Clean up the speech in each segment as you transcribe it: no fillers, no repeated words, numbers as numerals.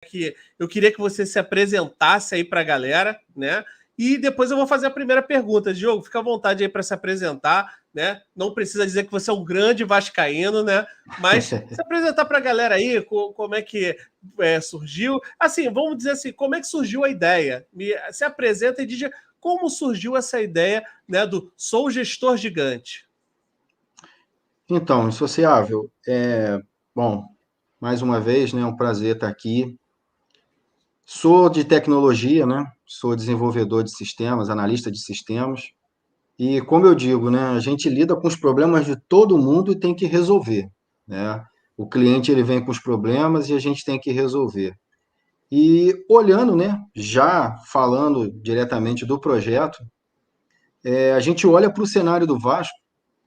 que eu queria que você se apresentasse aí para a galera, né? E depois eu vou fazer a primeira pergunta. Diogo, fica à vontade aí para se apresentar, né? Não precisa dizer que você é um grande vascaíno, né? Mas se apresentar para a galera aí, como é que surgiu. Assim, vamos dizer assim, como é que surgiu a ideia? Se apresenta e diz como surgiu essa ideia, né, do Sou Gestor Gigante. Então, Insociável, bom, mais uma vez, né, é um prazer estar aqui. Sou de tecnologia, né? Sou desenvolvedor de sistemas, analista de sistemas. E como eu digo, né, a gente lida com os problemas de todo mundo e tem que resolver, né? O cliente ele vem com os problemas e a gente tem que resolver. E olhando, né, já falando diretamente do projeto, a gente olha para o cenário do Vasco,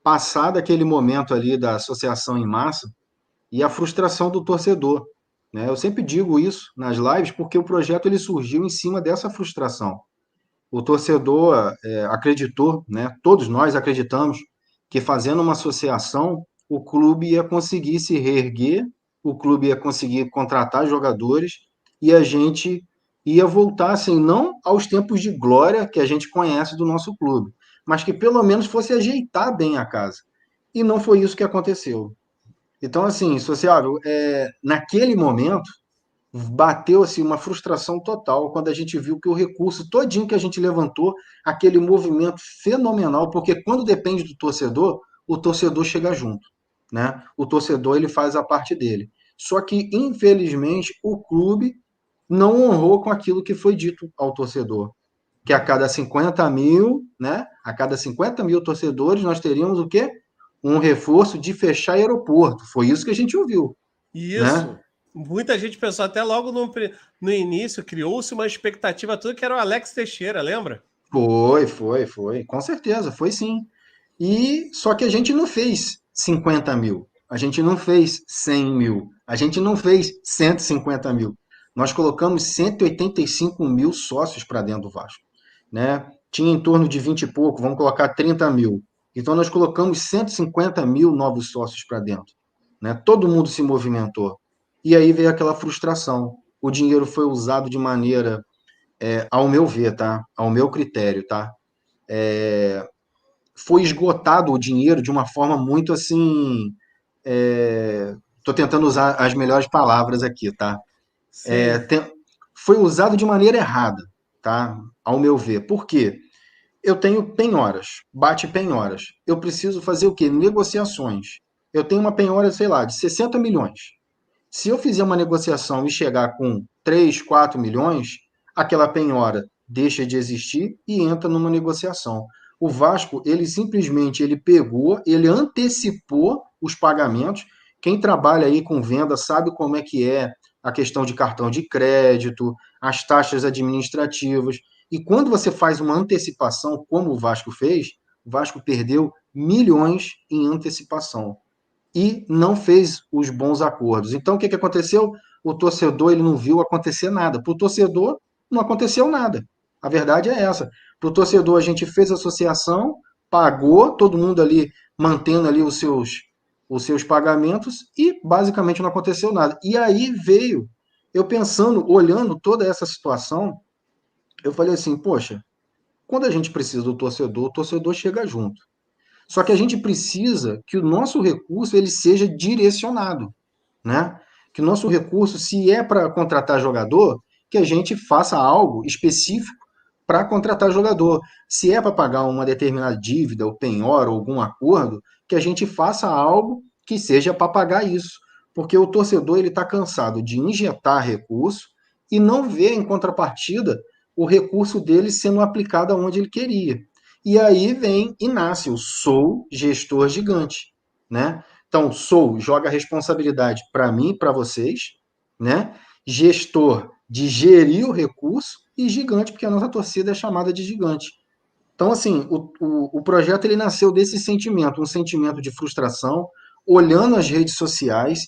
passado aquele momento ali da associação em massa, e a frustração do torcedor, né? Eu sempre digo isso nas lives porque o projeto ele surgiu em cima dessa frustração. O torcedor acreditou, né? Todos nós acreditamos que fazendo uma associação o clube ia conseguir se reerguer, o clube ia conseguir contratar jogadores e a gente ia voltar assim não aos tempos de glória que a gente conhece do nosso clube, mas que pelo menos fosse ajeitar bem a casa. E não foi isso que aconteceu. Então, assim, Sociável, naquele momento, bateu assim, uma frustração total quando a gente viu que o recurso todinho que a gente levantou, aquele movimento fenomenal, porque quando depende do torcedor, o torcedor chega junto, né? O torcedor ele faz a parte dele. Só que, infelizmente, o clube não honrou com aquilo que foi dito ao torcedor, que a cada 50 mil, né? A cada 50 mil torcedores, nós teríamos o quê? Um reforço de fechar aeroporto. Foi isso que a gente ouviu, né? Isso. Muita gente pensou, até logo no início, criou-se uma expectativa toda que era o Alex Teixeira, lembra? Foi. Com certeza, foi sim. E só que a gente não fez 50 mil, a gente não fez 100 mil, a gente não fez 150 mil. Nós colocamos 185 mil sócios para dentro do Vasco, né? Tinha em torno de 20 e pouco, vamos colocar 30 mil. Então nós colocamos 150 mil novos sócios para dentro, né? Todo mundo se movimentou. E aí veio aquela frustração. O dinheiro foi usado de maneira, ao meu ver, tá? Ao meu critério, tá? Foi esgotado o dinheiro de uma forma muito assim. Estou tentando usar as melhores palavras aqui, tá? É, Sim. tem- Foi usado de maneira errada, tá? Ao meu ver. Por quê? Eu tenho penhoras, bate penhoras. Eu preciso fazer o quê? Negociações. Eu tenho uma penhora, sei lá, de 60 milhões. Se eu fizer uma negociação e chegar com 3, 4 milhões, aquela penhora deixa de existir e entra numa negociação. O Vasco, ele simplesmente ele pegou, ele antecipou os pagamentos. Quem trabalha aí com venda sabe como é que é a questão de cartão de crédito, as taxas administrativas. E quando você faz uma antecipação, como o Vasco fez, o Vasco perdeu milhões em antecipação e não fez os bons acordos. Então, o que aconteceu? O torcedor ele não viu acontecer nada. Para o torcedor, não aconteceu nada. A verdade é essa. Para o torcedor, a gente fez associação, pagou, todo mundo ali mantendo ali os seus pagamentos e basicamente não aconteceu nada. E aí veio, eu pensando, olhando toda essa situação, eu falei assim, poxa, quando a gente precisa do torcedor, o torcedor chega junto. Só que a gente precisa que o nosso recurso ele seja direcionado, né? Que o nosso recurso, se é para contratar jogador, que a gente faça algo específico para contratar jogador. Se é para pagar uma determinada dívida, ou penhora, ou algum acordo, que a gente faça algo que seja para pagar isso. Porque o torcedor ele está cansado de injetar recurso e não ver em contrapartida o recurso dele sendo aplicado aonde ele queria. E aí vem e nasce o Sou Gestor Gigante, né? Então, Sou joga a responsabilidade para mim e para vocês, né? Gestor de gerir o recurso e gigante, porque a nossa torcida é chamada de gigante. Então, assim, o projeto ele nasceu desse sentimento, um sentimento de frustração, olhando as redes sociais,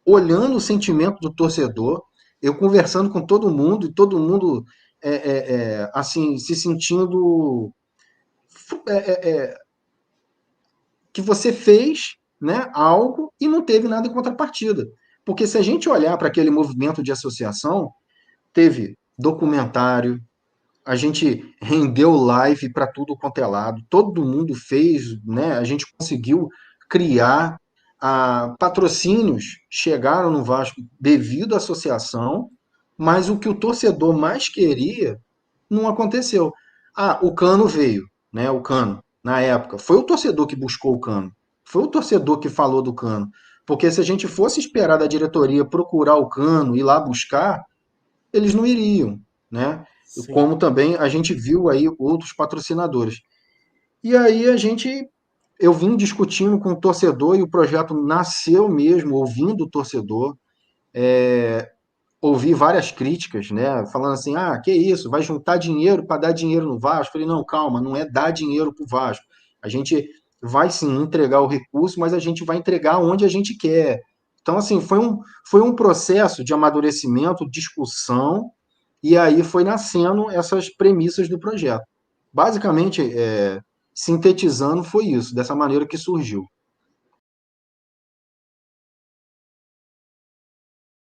olhando o sentimento do torcedor, eu conversando com todo mundo e todo mundo assim se sentindo que você fez, né, algo e não teve nada em contrapartida. Porque se a gente olhar para aquele movimento de associação, teve documentário, a gente rendeu live para tudo quanto é lado, todo mundo fez, né? A gente conseguiu criar patrocínios, chegaram no Vasco devido à associação, mas o que o torcedor mais queria não aconteceu. O Cano veio, né? O Cano, na época, foi o torcedor que buscou o Cano, foi o torcedor que falou do Cano. Porque se a gente fosse esperar da diretoria procurar o Cano, ir lá buscar, eles não iriam, né? Sim. Como também a gente viu aí outros patrocinadores. E aí eu vim discutindo com o torcedor e o projeto nasceu mesmo ouvindo o torcedor. Ouvi várias críticas, né? Falando assim, que isso, vai juntar dinheiro para dar dinheiro no Vasco? Falei, não, calma, não é dar dinheiro para o Vasco. A gente vai sim entregar o recurso, mas a gente vai entregar onde a gente quer. Então, assim, foi um processo de amadurecimento, discussão, e aí foi nascendo essas premissas do projeto. Basicamente, sintetizando, foi isso, dessa maneira que surgiu.